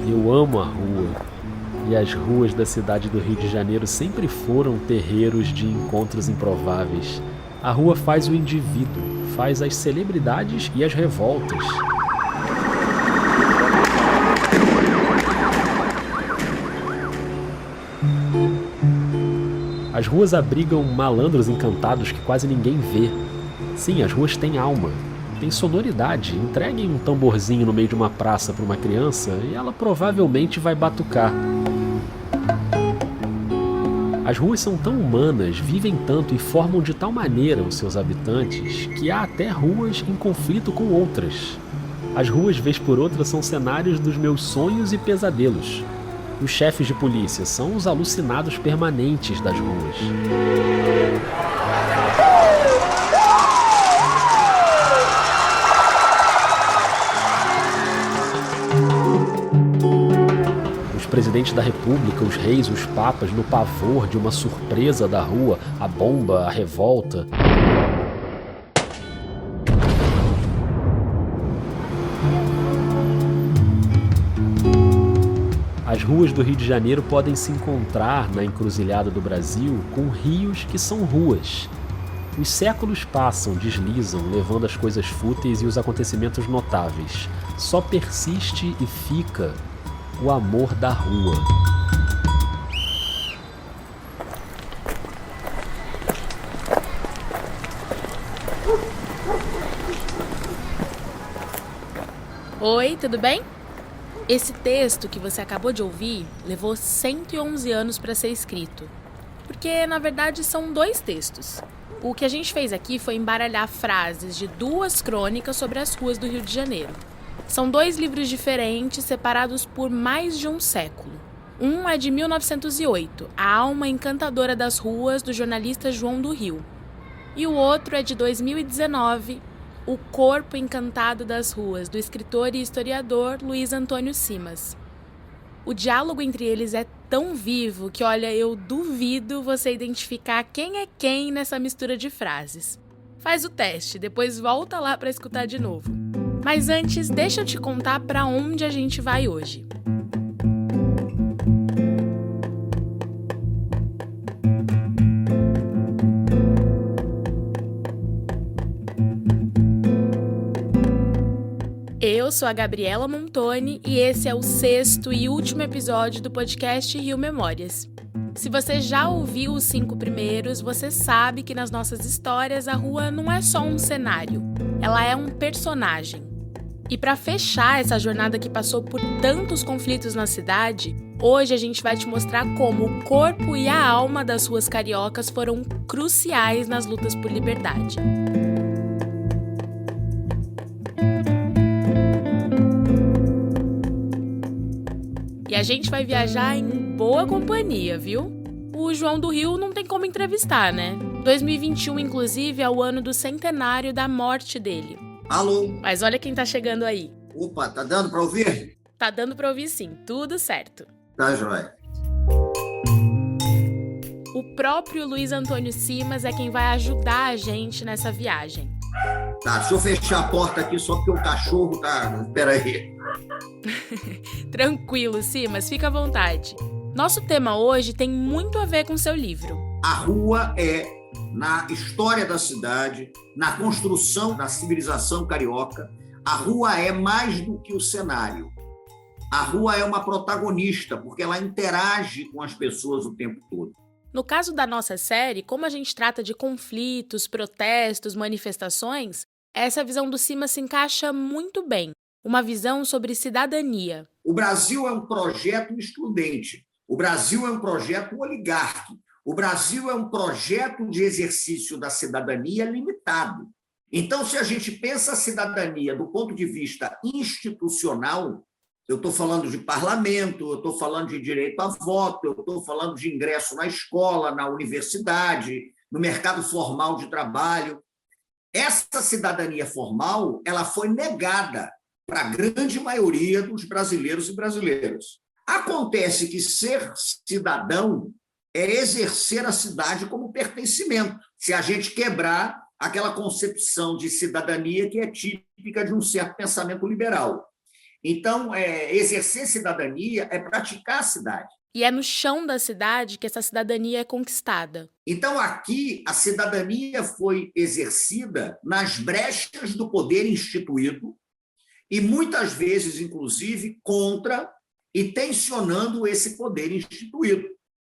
Eu amo a rua, e as ruas da cidade do Rio de Janeiro sempre foram terreiros de encontros improváveis. A rua faz o indivíduo, faz as celebridades e as revoltas. As ruas abrigam malandros encantados que quase ninguém vê. Sim, as ruas têm alma, têm sonoridade. Entreguem um tamborzinho no meio de uma praça para uma criança e ela provavelmente vai batucar. As ruas são tão humanas, vivem tanto e formam de tal maneira os seus habitantes que há até ruas em conflito com outras. As ruas, vez por outra, são cenários dos meus sonhos e pesadelos. Os chefes de polícia são os alucinados permanentes das ruas. Os presidentes da república, os reis, os papas, no pavor de uma surpresa da rua, a bomba, a revolta. As ruas do Rio de Janeiro podem se encontrar na encruzilhada do Brasil com rios que são ruas. Os séculos passam, deslizam, levando as coisas fúteis e os acontecimentos notáveis. Só persiste e fica o amor da rua. Oi, tudo bem? Esse texto que você acabou de ouvir levou 111 anos para ser escrito, porque na verdade são 2 textos. O que a gente fez aqui foi embaralhar frases de 2 crônicas sobre as ruas do Rio de Janeiro. São 2 livros diferentes, separados por mais de um século. Um é de 1908, A Alma Encantadora das Ruas, do jornalista João do Rio. E o outro é de 2019, O Corpo Encantado das Ruas, do escritor e historiador Luiz Antônio Simas. O diálogo entre eles é tão vivo que, olha, eu duvido você identificar quem é quem nessa mistura de frases. Faz o teste, depois volta lá para escutar de novo. Mas antes, deixa eu te contar para onde a gente vai hoje. Eu sou a Gabriela Montoni e esse é o 6º e último episódio do podcast Rio Memórias. Se você já ouviu os 5 primeiros, você sabe que nas nossas histórias a rua não é só um cenário, ela é um personagem. E para fechar essa jornada que passou por tantos conflitos na cidade, hoje a gente vai te mostrar como o corpo e a alma das ruas cariocas foram cruciais nas lutas por liberdade. E a gente vai viajar em boa companhia, viu? O João do Rio não tem como entrevistar, né? 2021, inclusive, é o ano do centenário da morte dele. Alô? Mas olha quem tá chegando aí. Opa, tá dando pra ouvir? Tá dando pra ouvir sim, tudo certo. Tá, joia. O próprio Luiz Antônio Simas é quem vai ajudar a gente nessa viagem. Tá, deixa eu fechar a porta aqui só porque o cachorro tá... Pera aí. Tranquilo, Simas, fica à vontade. Nosso tema hoje tem muito a ver com seu livro. A rua é, na história da cidade, na construção da civilização carioca, a rua é mais do que o cenário. A rua é uma protagonista, porque ela interage com as pessoas o tempo todo. No caso da nossa série, como a gente trata de conflitos, protestos, manifestações, essa visão do Simas se encaixa muito bem. Uma visão sobre cidadania. O Brasil é um projeto excludente. O Brasil é um projeto oligárquico. O Brasil é um projeto de exercício da cidadania limitado. Então, se a gente pensa a cidadania do ponto de vista institucional, eu estou falando de parlamento, eu estou falando de direito a voto, eu estou falando de ingresso na escola, na universidade, no mercado formal de trabalho. Essa cidadania formal, ela foi negada para a grande maioria dos brasileiros e brasileiras. Acontece que ser cidadão é exercer a cidade como pertencimento, se a gente quebrar aquela concepção de cidadania que é típica de um certo pensamento liberal. Então, exercer cidadania é praticar a cidade. E é no chão da cidade que essa cidadania é conquistada. Então, aqui, a cidadania foi exercida nas brechas do poder instituído e, muitas vezes, inclusive, contra e tensionando esse poder instituído.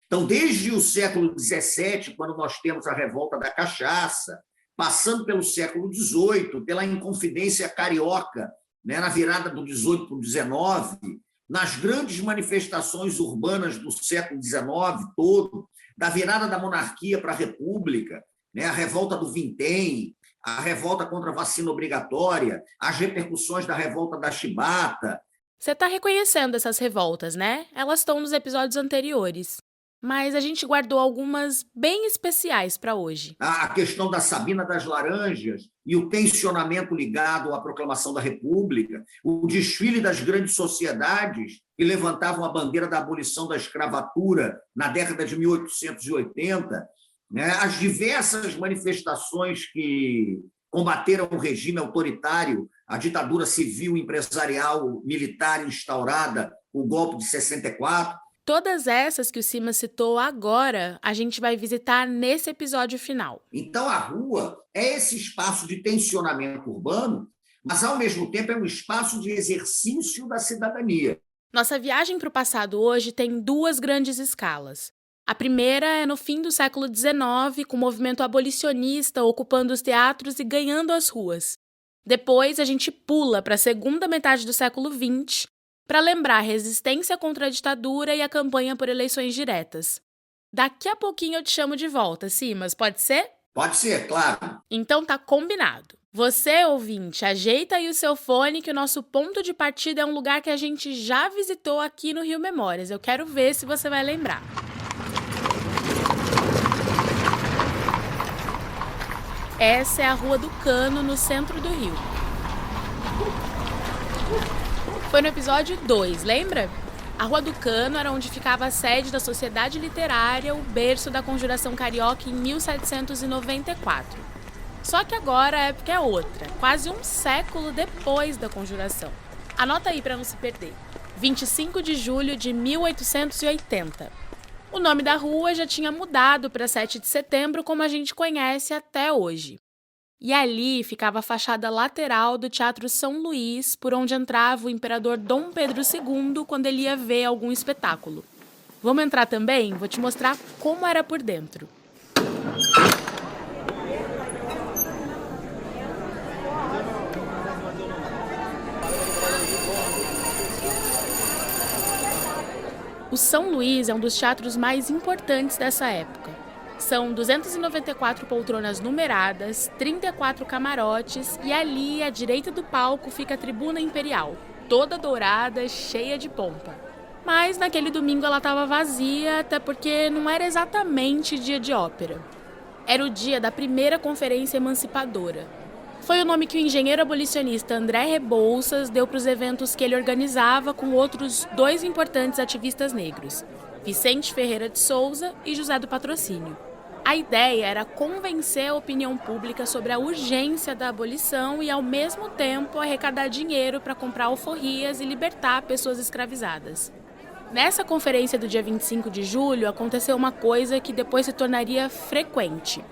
Então, desde o século XVII, quando nós temos a revolta da cachaça, passando pelo século XVIII, pela Inconfidência Carioca, né, na virada do XVIII para o XIX, nas grandes manifestações urbanas do século XIX todo, da virada da monarquia para a república, né, a revolta do Vintém, a revolta contra a vacina obrigatória, as repercussões da revolta da chibata. Você está reconhecendo essas revoltas, né? Elas estão nos episódios anteriores. Mas a gente guardou algumas bem especiais para hoje. A questão da Sabina das Laranjas e o tensionamento ligado à proclamação da República, o desfile das grandes sociedades que levantavam a bandeira da abolição da escravatura na década de 1880, né? As diversas manifestações que combateram o regime autoritário, a ditadura civil, empresarial, militar instaurada, o golpe de 64. Todas essas que o Simas citou agora, a gente vai visitar nesse episódio final. Então, a rua é esse espaço de tensionamento urbano, mas, ao mesmo tempo, é um espaço de exercício da cidadania. Nossa viagem para o passado hoje tem duas grandes escalas. A primeira é no fim do século XIX, com o movimento abolicionista ocupando os teatros e ganhando as ruas. Depois, a gente pula para a segunda metade do século XX, para lembrar a resistência contra a ditadura e a campanha por eleições diretas. Daqui a pouquinho eu te chamo de volta, Simas, pode ser? Pode ser, claro. Então tá combinado. Você, ouvinte, ajeita aí o seu fone que o nosso ponto de partida é um lugar que a gente já visitou aqui no Rio Memórias. Eu quero ver se você vai lembrar. Essa é a Rua do Cano, no centro do Rio. Foi no episódio 2, lembra? A Rua do Cano era onde ficava a sede da Sociedade Literária, o berço da Conjuração Carioca em 1794. Só que agora a época é outra, quase um século depois da Conjuração. Anota aí para não se perder. 25 de julho de 1880. O nome da rua já tinha mudado para 7 de setembro, como a gente conhece até hoje. E ali ficava a fachada lateral do Teatro São Luís, por onde entrava o imperador Dom Pedro II quando ele ia ver algum espetáculo. Vamos entrar também? Vou te mostrar como era por dentro. O São Luís é um dos teatros mais importantes dessa época. São 294 poltronas numeradas, 34 camarotes e ali, à direita do palco, fica a tribuna imperial, toda dourada, cheia de pompa. Mas naquele domingo ela estava vazia, até porque não era exatamente dia de ópera. Era o dia da primeira conferência emancipadora. Foi o nome que o engenheiro abolicionista André Rebouças deu para os eventos que ele organizava com outros dois importantes ativistas negros, Vicente Ferreira de Souza e José do Patrocínio. A ideia era convencer a opinião pública sobre a urgência da abolição e, ao mesmo tempo, arrecadar dinheiro para comprar alforrias e libertar pessoas escravizadas. Nessa conferência do dia 25 de julho, aconteceu uma coisa que depois se tornaria frequente.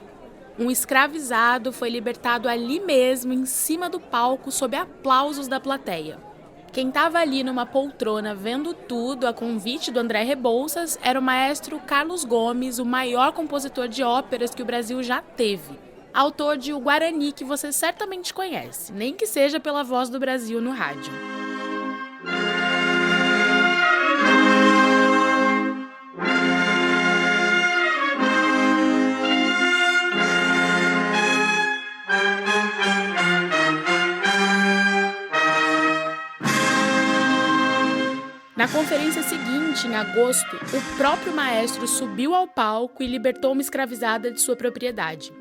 Um escravizado foi libertado ali mesmo, em cima do palco, sob aplausos da plateia. Quem estava ali numa poltrona vendo tudo, a convite do André Rebouças, era o maestro Carlos Gomes, o maior compositor de óperas que o Brasil já teve. Autor de O Guarani, que você certamente conhece, nem que seja pela Voz do Brasil no rádio. Na conferência seguinte, em agosto, o próprio maestro subiu ao palco e libertou uma escravizada de sua propriedade.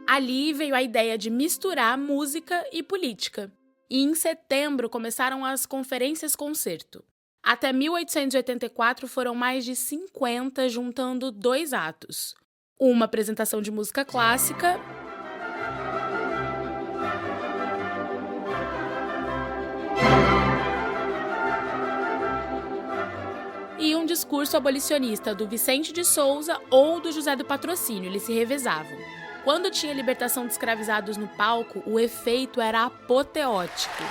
Ali veio a ideia de misturar música e política. E em setembro começaram as conferências-concerto. Até 1884 foram mais de 50, juntando 2 atos. Uma apresentação de música clássica discurso abolicionista do Vicente de Souza ou do José do Patrocínio, eles se revezavam. Quando tinha libertação de escravizados no palco, o efeito era apoteótico.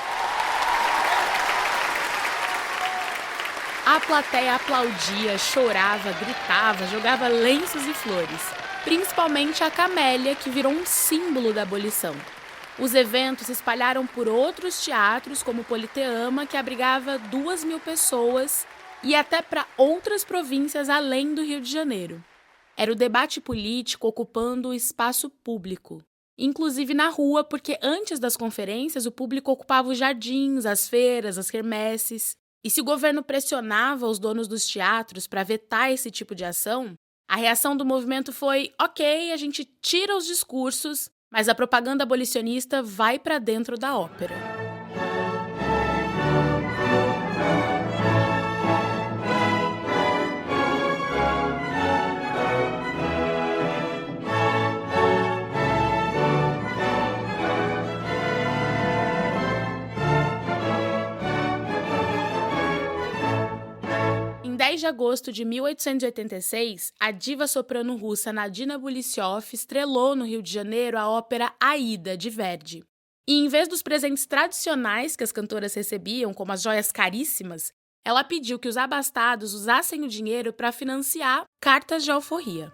A plateia aplaudia, chorava, gritava, jogava lenços e flores. Principalmente a camélia, que virou um símbolo da abolição. Os eventos se espalharam por outros teatros, como o Politeama, que abrigava 2.000 pessoas, e até para outras províncias além do Rio de Janeiro. Era o debate político ocupando o espaço público, inclusive na rua, porque antes das conferências o público ocupava os jardins, as feiras, as quermesses. E se o governo pressionava os donos dos teatros para vetar esse tipo de ação, a reação do movimento foi: ok, a gente tira os discursos, mas a propaganda abolicionista vai para dentro da ópera. Em 10 de agosto de 1886, a diva soprano russa Nadina Bulissiov estrelou no Rio de Janeiro a ópera Aida, de Verdi. E em vez dos presentes tradicionais que as cantoras recebiam, como as joias caríssimas, ela pediu que os abastados usassem o dinheiro para financiar cartas de alforria.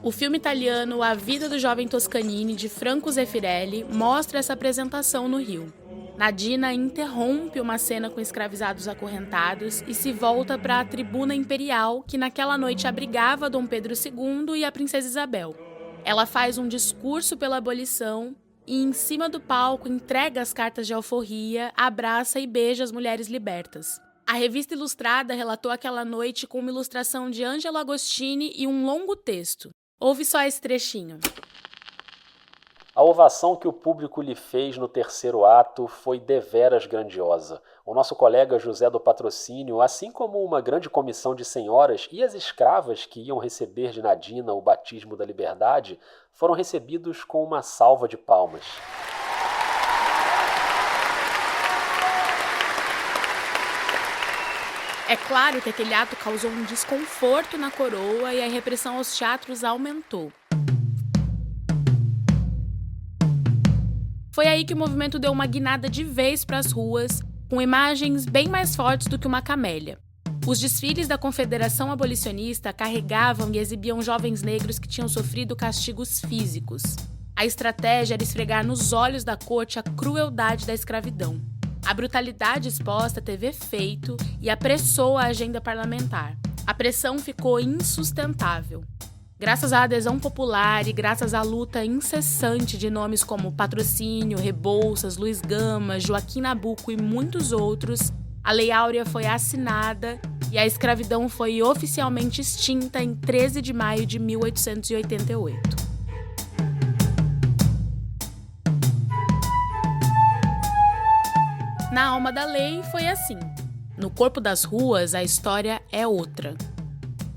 O filme italiano A Vida do Jovem Toscanini, de Franco Zeffirelli, mostra essa apresentação no Rio. Nadina interrompe uma cena com escravizados acorrentados e se volta para a tribuna imperial, que naquela noite abrigava Dom Pedro II e a princesa Isabel. Ela faz um discurso pela abolição e, em cima do palco, entrega as cartas de alforria, abraça e beija as mulheres libertas. A revista Ilustrada relatou aquela noite com uma ilustração de Angelo Agostini e um longo texto. Ouve só esse trechinho. A ovação que o público lhe fez no terceiro ato foi deveras grandiosa. O nosso colega José do Patrocínio, assim como uma grande comissão de senhoras e as escravas que iam receber de Nadina o batismo da liberdade, foram recebidos com uma salva de palmas. É claro que aquele ato causou um desconforto na coroa e a repressão aos teatros aumentou. Foi aí que o movimento deu uma guinada de vez para as ruas, com imagens bem mais fortes do que uma camélia. Os desfiles da Confederação Abolicionista carregavam e exibiam jovens negros que tinham sofrido castigos físicos. A estratégia era esfregar nos olhos da corte a crueldade da escravidão. A brutalidade exposta teve efeito e apressou a agenda parlamentar. A pressão ficou insustentável. Graças à adesão popular e graças à luta incessante de nomes como Patrocínio, Rebouças, Luiz Gama, Joaquim Nabuco e muitos outros, a Lei Áurea foi assinada e a escravidão foi oficialmente extinta em 13 de maio de 1888. Na alma da lei foi assim. No corpo das ruas, a história é outra.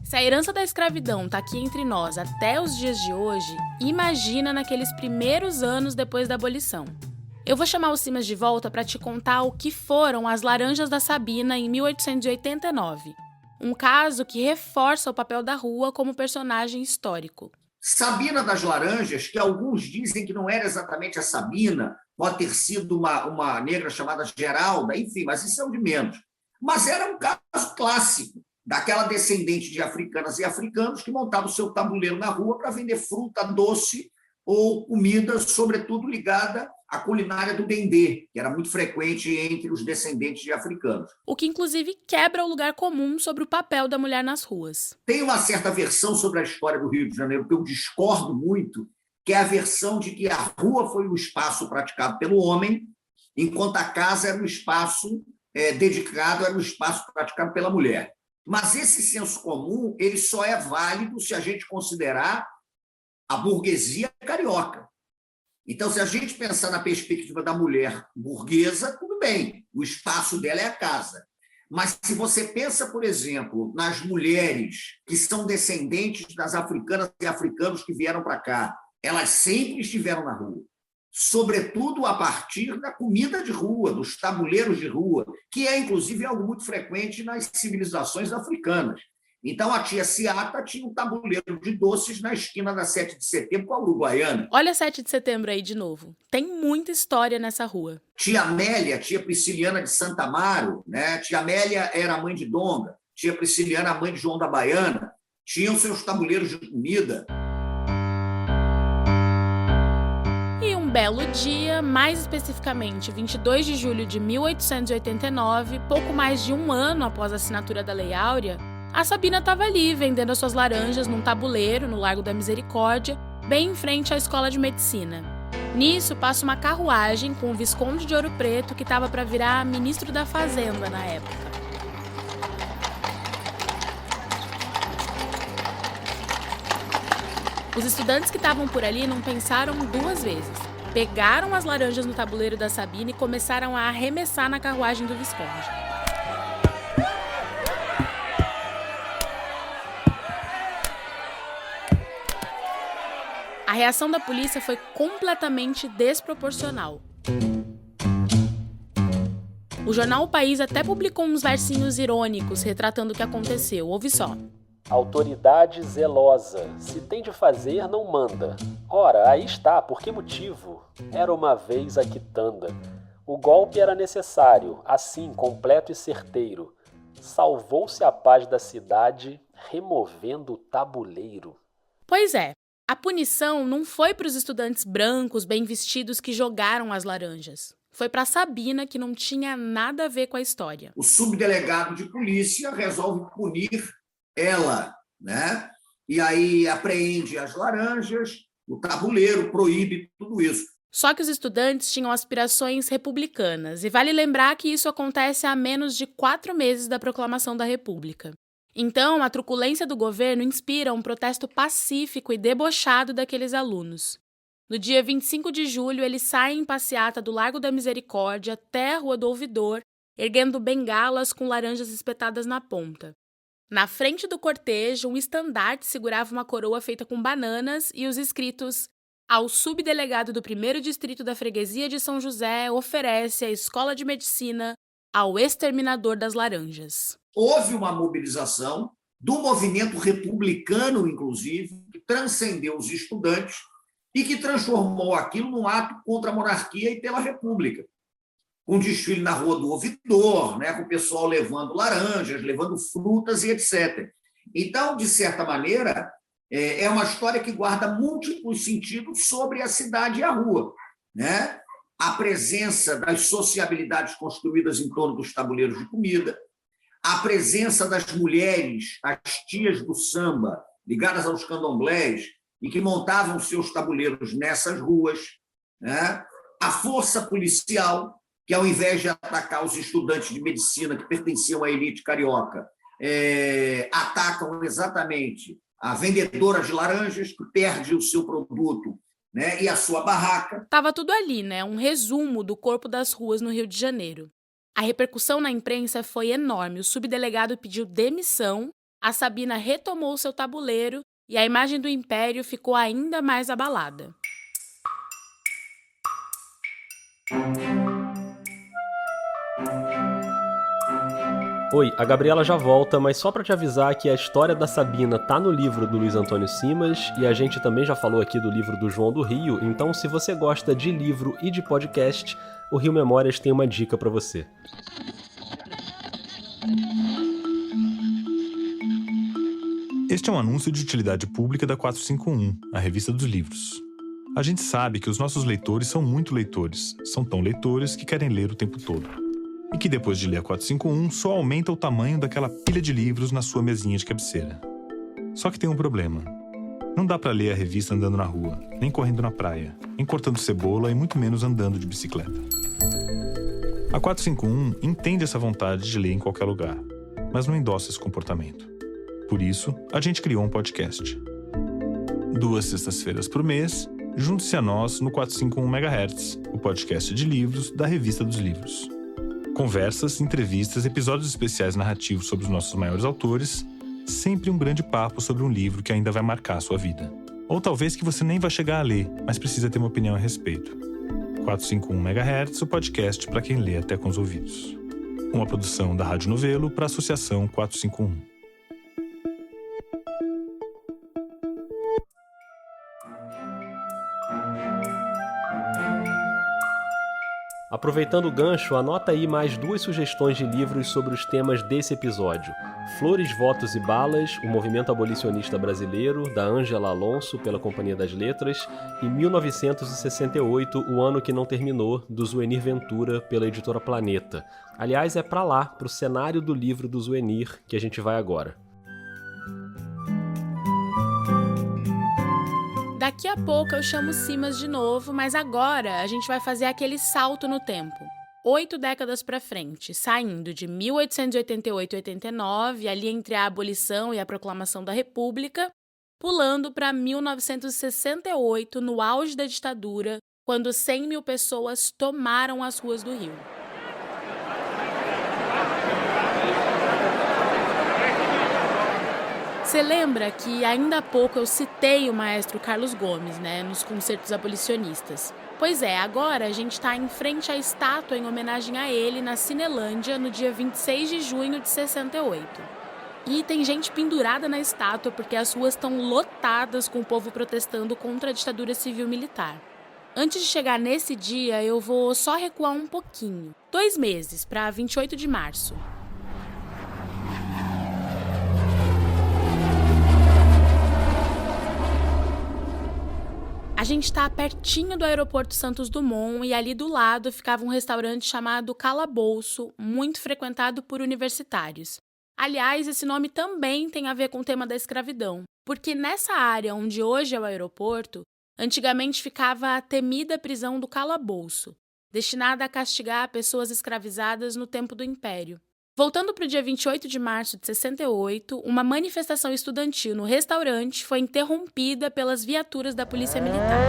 Se a herança da escravidão está aqui entre nós até os dias de hoje, imagina naqueles primeiros anos depois da abolição. Eu vou chamar o Simas de volta para te contar o que foram as Laranjas da Sabina em 1889. Um caso que reforça o papel da rua como personagem histórico. Sabina das Laranjas, que alguns dizem que não era exatamente a Sabina, pode ter sido uma negra chamada Geralda, enfim, mas isso é o de menos. Mas era um caso clássico daquela descendente de africanas e africanos que montava o seu tabuleiro na rua para vender fruta doce ou comida, sobretudo ligada à culinária do dendê, que era muito frequente entre os descendentes de africanos. O que, inclusive, quebra o lugar comum sobre o papel da mulher nas ruas. Tem uma certa versão sobre a história do Rio de Janeiro que eu discordo muito, que é a versão de que a rua foi o espaço praticado pelo homem, enquanto a casa era o espaço dedicado, era o espaço praticado pela mulher. Mas esse senso comum ele só é válido se a gente considerar a burguesia carioca. Então, se a gente pensar na perspectiva da mulher burguesa, tudo bem, o espaço dela é a casa. Mas se você pensa, por exemplo, nas mulheres que são descendentes das africanas e africanos que vieram para cá, elas sempre estiveram na rua, sobretudo a partir da comida de rua, dos tabuleiros de rua, que é, inclusive, algo muito frequente nas civilizações africanas. Então, a tia Ciata tinha um tabuleiro de doces na esquina da 7 de setembro com a Uruguaiana. Olha 7 de setembro aí de novo. Tem muita história nessa rua. Tia Amélia, tia Prisciliana de Santa Amaro, né? Tia Amélia era a mãe de Donga, tia Prisciliana, a mãe de João da Baiana, tinham seus tabuleiros de comida. E um belo dia, mais especificamente 22 de julho de 1889, pouco mais de um ano após a assinatura da Lei Áurea, a Sabina estava ali vendendo as suas laranjas num tabuleiro no Largo da Misericórdia, bem em frente à Escola de Medicina. Nisso, passa uma carruagem com o Visconde de Ouro Preto, que estava para virar ministro da Fazenda na época. Os estudantes que estavam por ali não pensaram duas vezes. Pegaram as laranjas no tabuleiro da Sabina e começaram a arremessar na carruagem do Visconde. A reação da polícia foi completamente desproporcional. O jornal O País até publicou uns versinhos irônicos retratando o que aconteceu. Ouve só. Autoridade zelosa, se tem de fazer, não manda. Ora, aí está, por que motivo? Era uma vez a quitanda. O golpe era necessário, assim, completo e certeiro. Salvou-se a paz da cidade, removendo o tabuleiro. Pois é. A punição não foi para os estudantes brancos, bem vestidos, que jogaram as laranjas. Foi para Sabina, que não tinha nada a ver com a história. O subdelegado de polícia resolve punir ela, né? E aí apreende as laranjas, o tabuleiro, proíbe tudo isso. Só que os estudantes tinham aspirações republicanas, e vale lembrar que isso acontece há menos de 4 meses da proclamação da República. Então, a truculência do governo inspira um protesto pacífico e debochado daqueles alunos. No dia 25 de julho, eles saem em passeata do Largo da Misericórdia até a Rua do Ouvidor, erguendo bengalas com laranjas espetadas na ponta. Na frente do cortejo, um estandarte segurava uma coroa feita com bananas e os escritos: ao subdelegado do 1º Distrito da Freguesia de São José oferece a Escola de Medicina ao exterminador das laranjas. Houve uma mobilização do movimento republicano, inclusive, que transcendeu os estudantes e que transformou aquilo num ato contra a monarquia e pela República. Um desfile na Rua do Ouvidor, né, com o pessoal levando laranjas, levando frutas e etc. Então, de certa maneira, é uma história que guarda múltiplos sentidos sobre a cidade e a rua, né? A presença das sociabilidades construídas em torno dos tabuleiros de comida, a presença das mulheres, as tias do samba, ligadas aos candomblés, e que montavam seus tabuleiros nessas ruas, né? A força policial, que ao invés de atacar os estudantes de medicina que pertenciam à elite carioca, atacam exatamente a vendedora de laranjas, que perde o seu produto, né, e a sua barraca. Tava tudo ali, né? Um resumo do corpo das ruas no Rio de Janeiro. A repercussão na imprensa foi enorme. O subdelegado pediu demissão, a Sabina retomou seu tabuleiro e a imagem do Império ficou ainda mais abalada. Oi, a Gabriela já volta, mas só pra te avisar que a história da Sabina tá no livro do Luiz Antônio Simas e a gente também já falou aqui do livro do João do Rio, então se você gosta de livro e de podcast, o Rio Memórias tem uma dica pra você. Este é um anúncio de utilidade pública da 451, a revista dos livros. A gente sabe que os nossos leitores são muito leitores, são tão leitores que querem ler o tempo todo. E que depois de ler a 451 só aumenta o tamanho daquela pilha de livros na sua mesinha de cabeceira. Só que tem um problema. Não dá pra ler a revista andando na rua, nem correndo na praia, nem cortando cebola e muito menos andando de bicicleta. A 451 entende essa vontade de ler em qualquer lugar, mas não endossa esse comportamento. Por isso, a gente criou um podcast. 2 sextas-feiras por mês, junte-se a nós no 451 MHz, o podcast de livros da Revista dos Livros. Conversas, entrevistas, episódios especiais narrativos sobre os nossos maiores autores, sempre um grande papo sobre um livro que ainda vai marcar a sua vida. Ou talvez que você nem vai chegar a ler, mas precisa ter uma opinião a respeito. 451 MHz, o podcast para quem lê até com os ouvidos. Uma produção da Rádio Novelo para a Associação 451. Aproveitando o gancho, anota aí mais 2 sugestões de livros sobre os temas desse episódio. Flores, Votos e Balas, o movimento abolicionista brasileiro, da Ângela Alonso, pela Companhia das Letras, e 1968, o ano que não terminou, do Zuenir Ventura, pela editora Planeta. Aliás, é pra lá, pro cenário do livro do Zuenir, que a gente vai agora. Daqui a pouco eu chamo Simas de novo, mas agora a gente vai fazer aquele salto no tempo. 8 décadas para frente, saindo de 1888 e 89, ali entre a abolição e a proclamação da República, pulando para 1968, no auge da ditadura, quando 100 mil pessoas tomaram as ruas do Rio. Você lembra que ainda há pouco eu citei o maestro Carlos Gomes, nos concertos abolicionistas? Pois é, agora a gente está em frente à estátua em homenagem a ele na Cinelândia, no dia 26 de junho de 68. E tem gente pendurada na estátua porque as ruas estão lotadas com o povo protestando contra a ditadura civil-militar. Antes de chegar nesse dia, eu vou só recuar um pouquinho. 2 meses, para 28 de março. A gente está pertinho do aeroporto Santos Dumont e ali do lado ficava um restaurante chamado Calabouço, muito frequentado por universitários. Aliás, esse nome também tem a ver com o tema da escravidão, porque nessa área onde hoje é o aeroporto, antigamente ficava a temida prisão do Calabouço, destinada a castigar pessoas escravizadas no tempo do Império. Voltando para o dia 28 de março de 68, uma manifestação estudantil no restaurante foi interrompida pelas viaturas da Polícia Militar.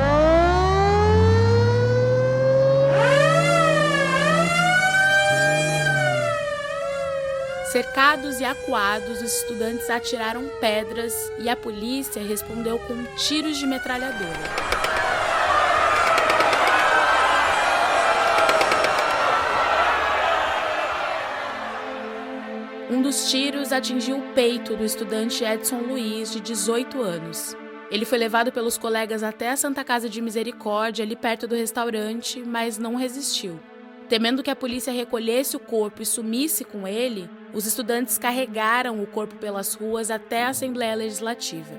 Cercados e acuados, os estudantes atiraram pedras e a polícia respondeu com tiros de metralhadora. Um dos tiros atingiu o peito do estudante Edson Luiz, de 18 anos. Ele foi levado pelos colegas até a Santa Casa de Misericórdia, ali perto do restaurante, mas não resistiu. Temendo que a polícia recolhesse o corpo e sumisse com ele, os estudantes carregaram o corpo pelas ruas até a Assembleia Legislativa.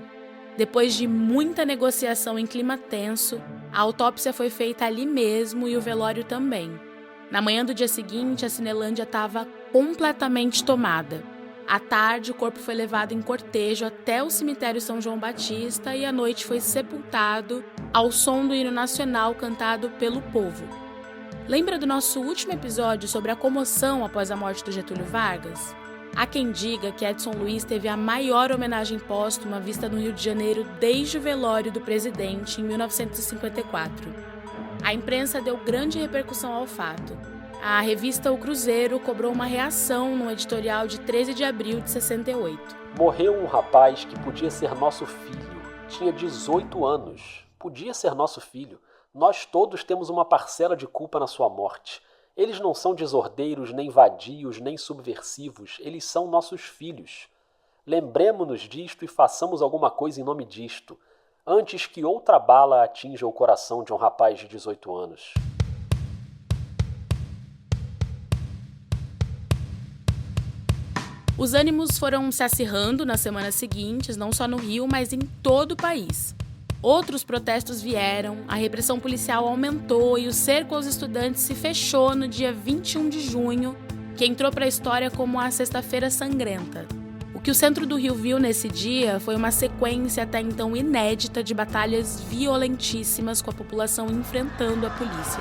Depois de muita negociação em clima tenso, a autópsia foi feita ali mesmo e o velório também. Na manhã do dia seguinte, a Cinelândia estava completamente tomada. À tarde, o corpo foi levado em cortejo até o cemitério São João Batista e à noite foi sepultado ao som do hino nacional cantado pelo povo. Lembra do nosso último episódio sobre a comoção após a morte do Getúlio Vargas? Há quem diga que Edson Luiz teve a maior homenagem póstuma vista no Rio de Janeiro desde o velório do presidente em 1954. A imprensa deu grande repercussão ao fato. A revista O Cruzeiro cobrou uma reação no editorial de 13 de abril de 68. Morreu um rapaz que podia ser nosso filho. Tinha 18 anos. Podia ser nosso filho. Nós todos temos uma parcela de culpa na sua morte. Eles não são desordeiros, nem vadios, nem subversivos. Eles são nossos filhos. Lembremo-nos disto e façamos alguma coisa em nome disto, antes que outra bala atinja o coração de um rapaz de 18 anos. Os ânimos foram se acirrando nas semanas seguintes, não só no Rio, mas em todo o país. Outros protestos vieram, a repressão policial aumentou e o cerco aos estudantes se fechou no dia 21 de junho, que entrou para a história como a Sexta-feira Sangrenta. O que o centro do Rio viu nesse dia foi uma sequência até então inédita de batalhas violentíssimas com a população enfrentando a polícia.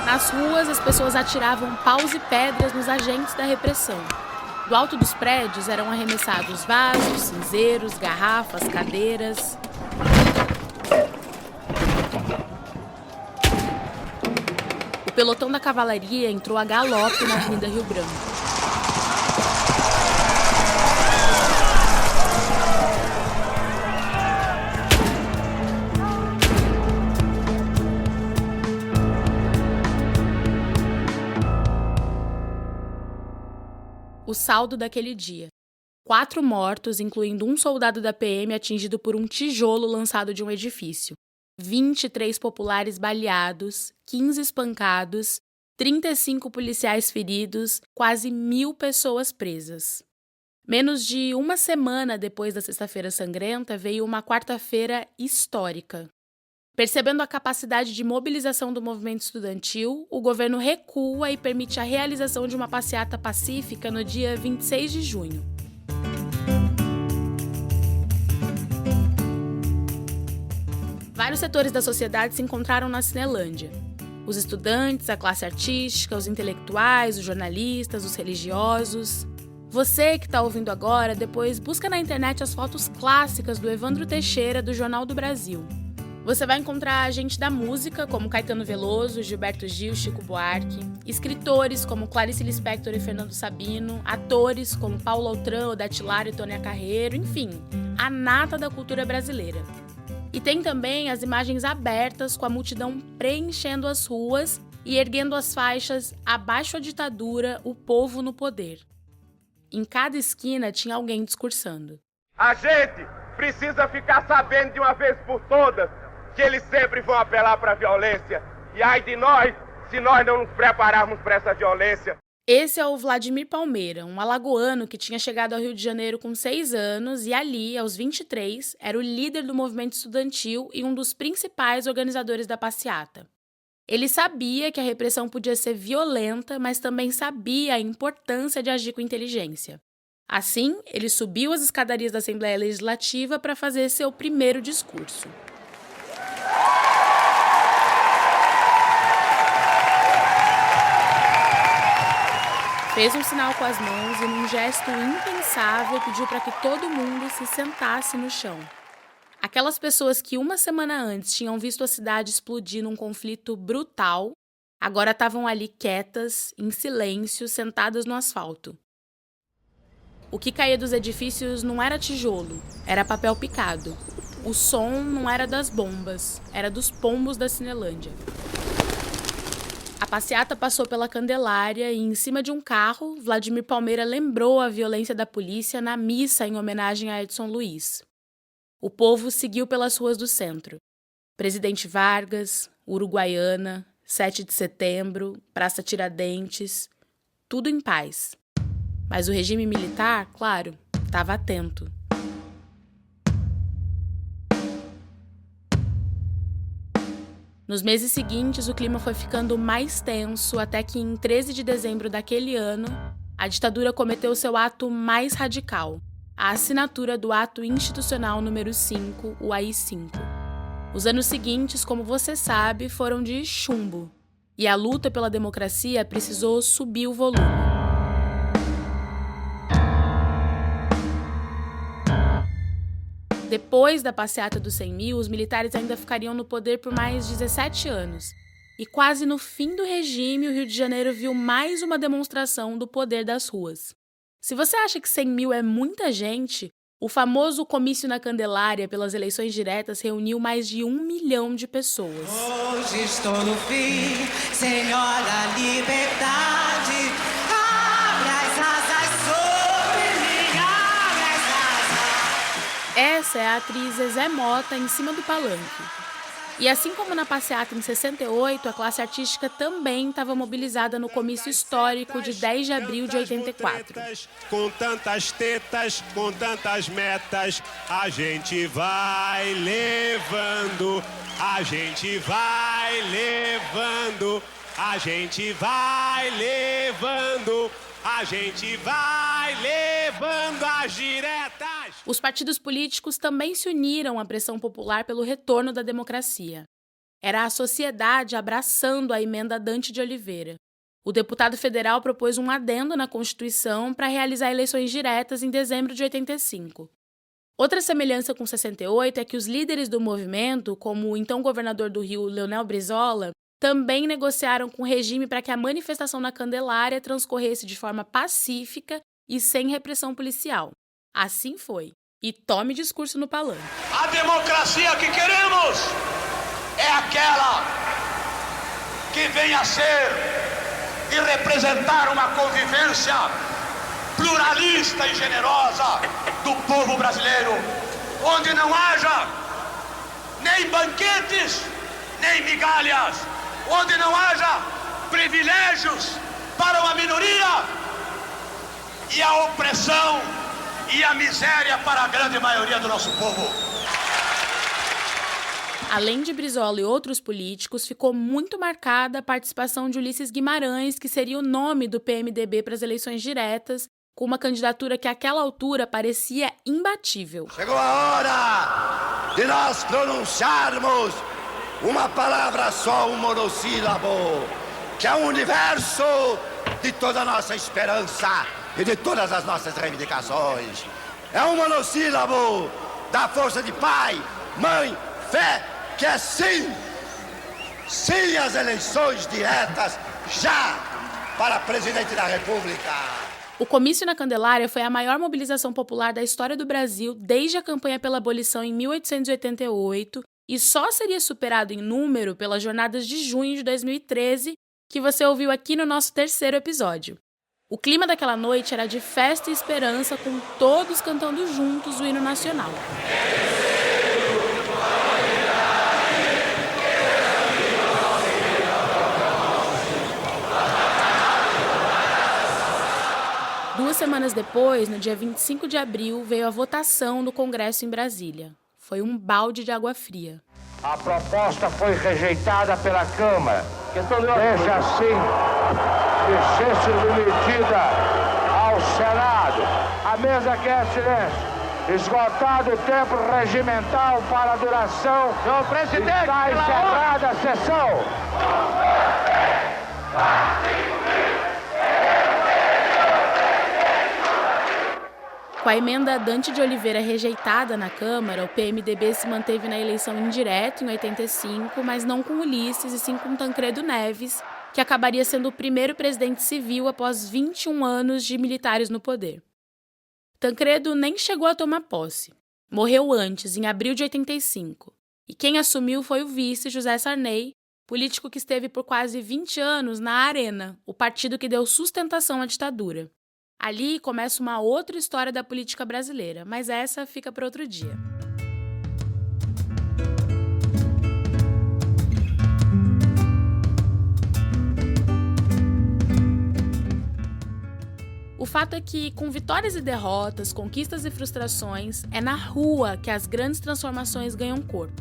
Nas ruas, as pessoas atiravam paus e pedras nos agentes da repressão. Do alto dos prédios eram arremessados vasos, cinzeiros, garrafas, cadeiras. O pelotão da cavalaria entrou a galope na Avenida Rio Branco. O saldo daquele dia: 4 mortos, incluindo um soldado da PM atingido por um tijolo lançado de um edifício, 23 populares baleados, 15 espancados, 35 policiais feridos, quase 1.000 pessoas presas. Menos de uma semana depois da Sexta-feira Sangrenta, veio uma quarta-feira histórica. Percebendo a capacidade de mobilização do movimento estudantil, o governo recua e permite a realização de uma passeata pacífica no dia 26 de junho. Vários setores da sociedade se encontraram na Cinelândia. Os estudantes, a classe artística, os intelectuais, os jornalistas, os religiosos. Você que está ouvindo agora, depois busca na internet as fotos clássicas do Evandro Teixeira, do Jornal do Brasil. Você vai encontrar gente da música, como Caetano Veloso, Gilberto Gil, Chico Buarque, escritores como Clarice Lispector e Fernando Sabino, atores como Paulo Autran, Odete Lara e Tônia Carreiro, enfim, a nata da cultura brasileira. E tem também as imagens abertas com a multidão preenchendo as ruas e erguendo as faixas "Abaixo a ditadura, o povo no poder". Em cada esquina tinha alguém discursando. A gente precisa ficar sabendo de uma vez por todas que eles sempre vão apelar para a violência. E ai de nós, se nós não nos prepararmos para essa violência. Esse é o Vladimir Palmeira, um alagoano que tinha chegado ao Rio de Janeiro com 6 anos e ali, aos 23, era o líder do movimento estudantil e um dos principais organizadores da passeata. Ele sabia que a repressão podia ser violenta, mas também sabia a importância de agir com inteligência. Assim, ele subiu as escadarias da Assembleia Legislativa para fazer seu primeiro discurso. Fez um sinal com as mãos e, num gesto impensável, pediu para que todo mundo se sentasse no chão. Aquelas pessoas que uma semana antes tinham visto a cidade explodir num conflito brutal, agora estavam ali quietas, em silêncio, sentadas no asfalto. O que caía dos edifícios não era tijolo, era papel picado. O som não era das bombas, era dos pombos da Cinelândia. A passeata passou pela Candelária e, em cima de um carro, Vladimir Palmeira lembrou a violência da polícia na missa em homenagem a Edson Luiz. O povo seguiu pelas ruas do centro. Presidente Vargas, Uruguaiana, 7 de setembro, Praça Tiradentes, tudo em paz. Mas o regime militar, claro, estava atento. Nos meses seguintes, o clima foi ficando mais tenso até que, em 13 de dezembro daquele ano, a ditadura cometeu seu ato mais radical, a assinatura do Ato Institucional número 5, o AI-5. Os anos seguintes, como você sabe, foram de chumbo, e a luta pela democracia precisou subir o volume. Depois da passeata dos 100 mil, os militares ainda ficariam no poder por mais 17 anos. E quase no fim do regime, o Rio de Janeiro viu mais uma demonstração do poder das ruas. Se você acha que 100 mil é muita gente, o famoso comício na Candelária pelas eleições diretas reuniu mais de 1 milhão de pessoas. Hoje estou no fim, Senhor da liberdade. Abre as asas sobre mim, abre as asas. Essa é a atriz Zezé Mota em cima do palanque. E assim como na passeata em 68, a classe artística também estava mobilizada no comício histórico de 10 de abril de 84. Com tantas tetas, com tantas metas, a gente vai levando, a gente vai levando, a gente vai levando, a gente vai levando as diretas. Os partidos políticos também se uniram à pressão popular pelo retorno da democracia. Era a sociedade abraçando a emenda Dante de Oliveira. O deputado federal propôs um adendo na Constituição para realizar eleições diretas em dezembro de 85. Outra semelhança com 68 é que os líderes do movimento, como o então governador do Rio, Leonel Brizola, também negociaram com o regime para que a manifestação na Candelária transcorresse de forma pacífica e sem repressão policial. Assim foi. E tome discurso no palanque. A democracia que queremos é aquela que venha a ser e representar uma convivência pluralista e generosa do povo brasileiro, onde não haja nem banquetes, nem migalhas, onde não haja privilégios para uma minoria e a opressão e a miséria para a grande maioria do nosso povo. Além de Brizola e outros políticos, ficou muito marcada a participação de Ulisses Guimarães, que seria o nome do PMDB para as eleições diretas, com uma candidatura que àquela altura parecia imbatível. Chegou a hora de nós pronunciarmos uma palavra só, um monossílabo, que é o universo de toda a nossa esperança e de todas as nossas reivindicações. É um monossílabo da força de pai, mãe, fé, que é sim, sim às eleições diretas, já para presidente da República. O comício na Candelária foi a maior mobilização popular da história do Brasil desde a campanha pela abolição em 1888 e só seria superado em número pelas jornadas de junho de 2013, que você ouviu aqui no nosso terceiro episódio. O clima daquela noite era de festa e esperança, com todos cantando juntos o hino nacional. Duas semanas depois, no dia 25 de abril, veio a votação do Congresso em Brasília. Foi um balde de água fria. A proposta foi rejeitada pela Câmara. Deixa assim de ser submetida ao Senado. A mesa quer silêncio. Esgotado o tempo regimental para a duração. Senhor presidente, está encerrada a sessão. Com a emenda Dante de Oliveira rejeitada na Câmara, o PMDB se manteve na eleição indireta em 85, mas não com Ulisses, e sim com Tancredo Neves, que acabaria sendo o primeiro presidente civil após 21 anos de militares no poder. Tancredo nem chegou a tomar posse. Morreu antes, em abril de 85. E quem assumiu foi o vice, José Sarney, político que esteve por quase 20 anos na Arena, o partido que deu sustentação à ditadura. Ali começa uma outra história da política brasileira, mas essa fica para outro dia. O fato é que, com vitórias e derrotas, conquistas e frustrações, é na rua que as grandes transformações ganham corpo.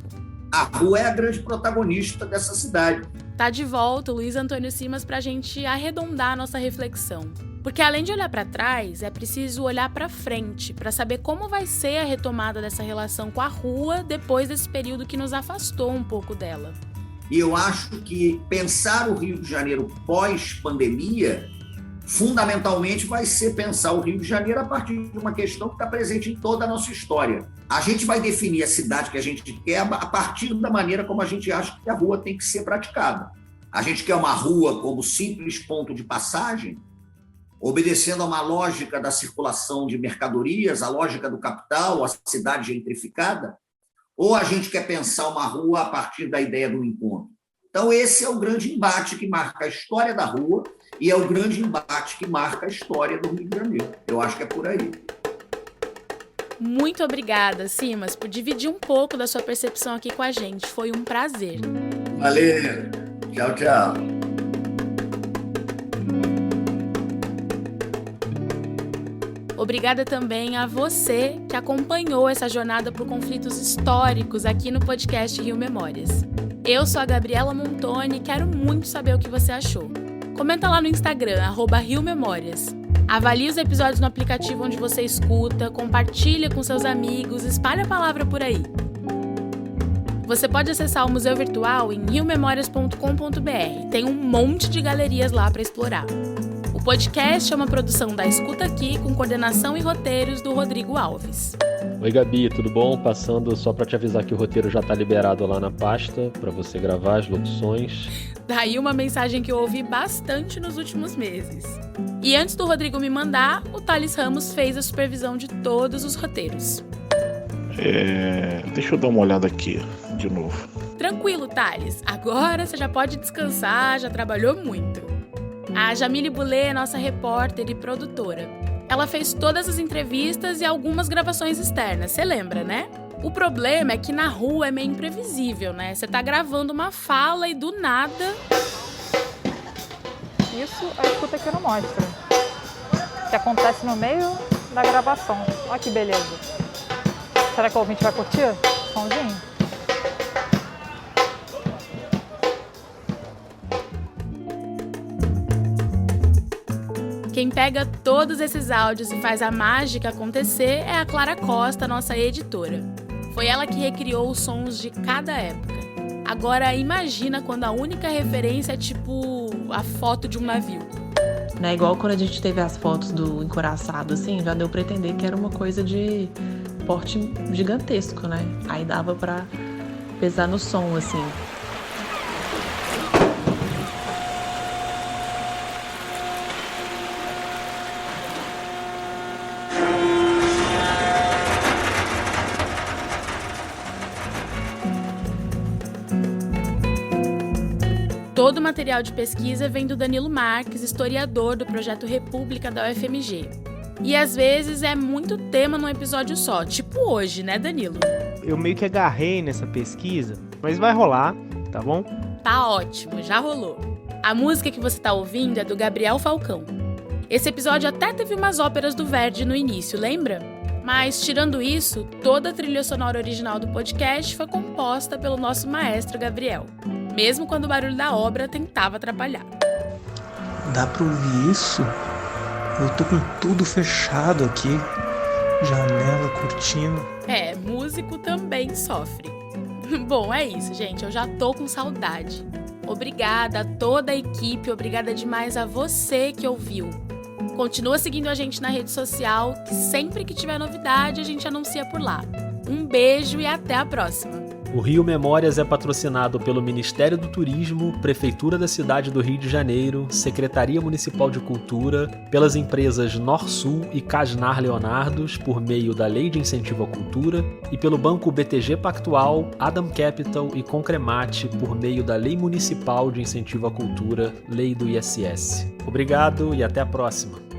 A rua é a grande protagonista dessa cidade. Tá de volta o Luiz Antônio Simas para a gente arredondar a nossa reflexão. Porque além de olhar para trás, é preciso olhar para frente, para saber como vai ser a retomada dessa relação com a rua depois desse período que nos afastou um pouco dela. E eu acho que pensar o Rio de Janeiro pós-pandemia, fundamentalmente vai ser pensar o Rio de Janeiro a partir de uma questão que está presente em toda a nossa história. A gente vai definir a cidade que a gente quer a partir da maneira como a gente acha que a rua tem que ser praticada. A gente quer uma rua como simples ponto de passagem, obedecendo a uma lógica da circulação de mercadorias, a lógica do capital, a cidade gentrificada, ou a gente quer pensar uma rua a partir da ideia do encontro? Então, esse é o grande embate que marca a história da rua e é o grande embate que marca a história do Rio de Janeiro. Eu acho que é por aí. Muito obrigada, Simas, por dividir um pouco da sua percepção aqui com a gente. Foi um prazer. Valeu. Tchau, tchau. Obrigada também a você que acompanhou essa jornada por conflitos históricos aqui no podcast Rio Memórias. Eu sou a Gabriela Montoni e quero muito saber o que você achou. Comenta lá no Instagram, @RioMemórias. Avalie os episódios no aplicativo onde você escuta, compartilha com seus amigos, espalhe a palavra por aí. Você pode acessar o museu virtual em riomemorias.com.br. Tem um monte de galerias lá para explorar. O podcast é uma produção da Escuta Aqui, com coordenação e roteiros do Rodrigo Alves. Oi, Gabi, tudo bom? Passando só para te avisar que o roteiro já tá liberado lá na pasta para você gravar as locuções. Daí uma mensagem que eu ouvi bastante nos últimos meses. E antes do Rodrigo me mandar, o Thales Ramos fez a supervisão de todos os roteiros. Deixa eu dar uma olhada aqui de novo. Tranquilo, Thales. Agora você já pode descansar, já trabalhou muito. A Jamile Boulay é nossa repórter e produtora. Ela fez todas as entrevistas e algumas gravações externas, você lembra, né? O problema é que na rua é meio imprevisível, né? Você tá gravando uma fala e do nada... Isso a Escuta Aqui não mostra. Que acontece no meio da gravação. Olha que beleza. Será que o ouvinte vai curtir? Somzinho? Quem pega todos esses áudios e faz a mágica acontecer é a Clara Costa, nossa editora. Foi ela que recriou os sons de cada época. Agora imagina quando a única referência é tipo a foto de um navio. Né, igual quando a gente teve as fotos do encoraçado, assim, já deu pra entender que era uma coisa de porte gigantesco, né? Aí dava pra pesar no som, assim. Todo o material de pesquisa vem do Danilo Marques, historiador do Projeto República da UFMG. E às vezes é muito tema num episódio só, tipo hoje, né, Danilo? Eu meio que agarrei nessa pesquisa, mas vai rolar, tá bom? Tá ótimo, já rolou. A música que você tá ouvindo é do Gabriel Falcão. Esse episódio até teve umas óperas do Verdi no início, lembra? Mas, tirando isso, toda a trilha sonora original do podcast foi composta pelo nosso maestro Gabriel, mesmo quando o barulho da obra tentava atrapalhar. Dá pra ouvir isso? Eu tô com tudo fechado aqui. Janela, cortina. Músico também sofre. Bom, é isso, gente. Eu já tô com saudade. Obrigada a toda a equipe, obrigada demais a você que ouviu. Continua seguindo a gente na rede social, que sempre que tiver novidade a gente anuncia por lá. Um beijo e até a próxima. O Rio Memórias é patrocinado pelo Ministério do Turismo, Prefeitura da cidade do Rio de Janeiro, Secretaria Municipal de Cultura, pelas empresas Norsul e Casnar Leonardos, por meio da Lei de Incentivo à Cultura, e pelo Banco BTG Pactual, Adam Capital e Concremate, por meio da Lei Municipal de Incentivo à Cultura, Lei do ISS. Obrigado e até a próxima.